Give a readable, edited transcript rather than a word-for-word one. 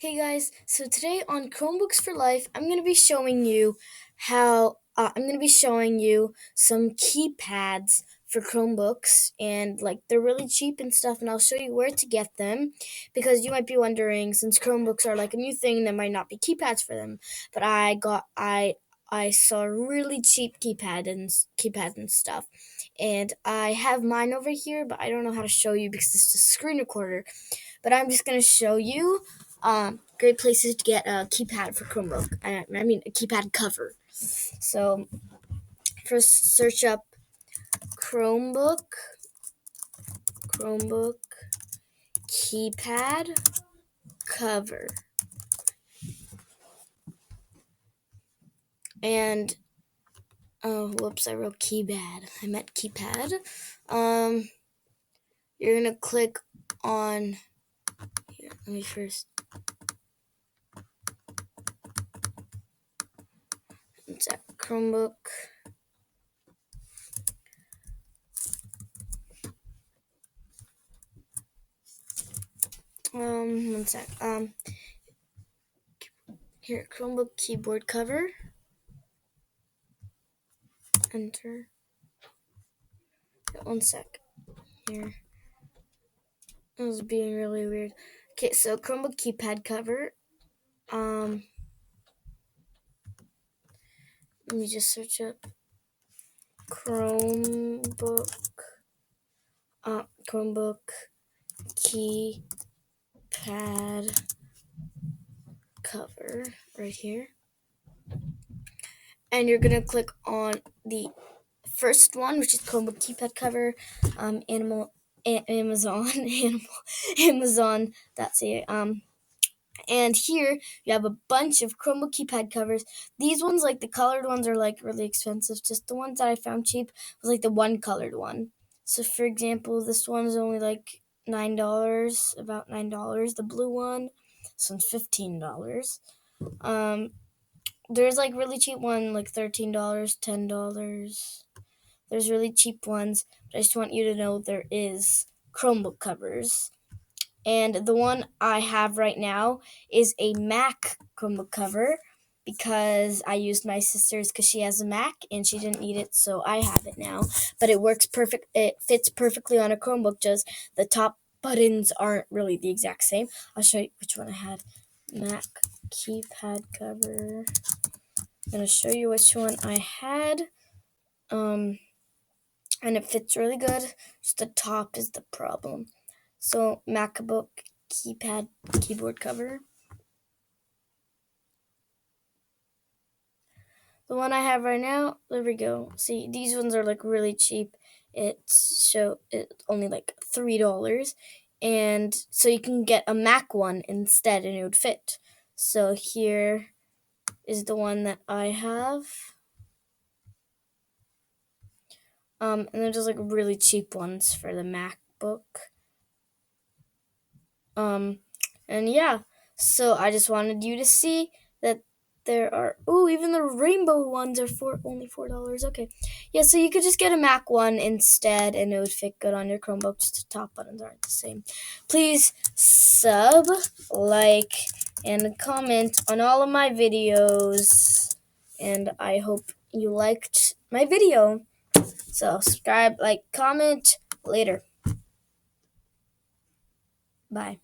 Hey guys, so today on Chromebooks for Life, I'm going to be showing you how I'm going to be showing you some keypads for Chromebooks, and they're really cheap and stuff, and I'll show you where to get them because you might be wondering, since Chromebooks are like a new thing, there might not be keypads for them. But I saw really cheap keypads and stuff, and I have mine over here, but I don't know how to show you because it's a screen recorder. But I'm just going to show you great places to get a keypad for Chromebook. I mean, a keypad cover. So first, search up Chromebook keypad cover, and whoops, I wrote keypad. I meant keypad. You're gonna click on here. Let me first. It's at Chromebook. One sec. Here, Chromebook keyboard cover. Enter. One sec. Here. It was being really weird. Okay, so Chromebook keypad cover. Let me just search up Chromebook keypad cover right here. And you're gonna click on the first one, which is Chromebook keypad cover, Amazon.ca. And here you have a bunch of Chromebook keypad covers. These ones, like the colored ones, are like really expensive. Just the ones that I found cheap was like the one colored one. So for example, this one is only like $9, about $9. The blue one, this one's $15. There's like really cheap one, like $13, $10. There's really cheap ones, but I just want you to know there is Chromebook covers. And the one I have right now is a Mac Chromebook cover because I used my sister's because she has a Mac and she didn't need it, so I have it now. But it works perfect. It fits perfectly on a Chromebook, just the top buttons aren't really the exact same. I'll show you which one I had. Mac keypad cover. I'm going to show you which one I had. And it fits really good. Just the top is the problem. So MacBook keypad keyboard cover. The one I have right now, there we go. See, these ones are like really cheap. It's only like $3, and so you can get a Mac one instead, and it would fit. So here is the one that I have. And they're just like really cheap ones for the MacBook. And yeah, so I just wanted you to see that there are, even the rainbow ones are only $4. Okay. Yeah, so you could just get a Mac one instead, and it would fit good on your Chromebook. Just the top buttons aren't the same. Please sub, like, and comment on all of my videos, and I hope you liked my video. So subscribe, like, comment, later. Bye.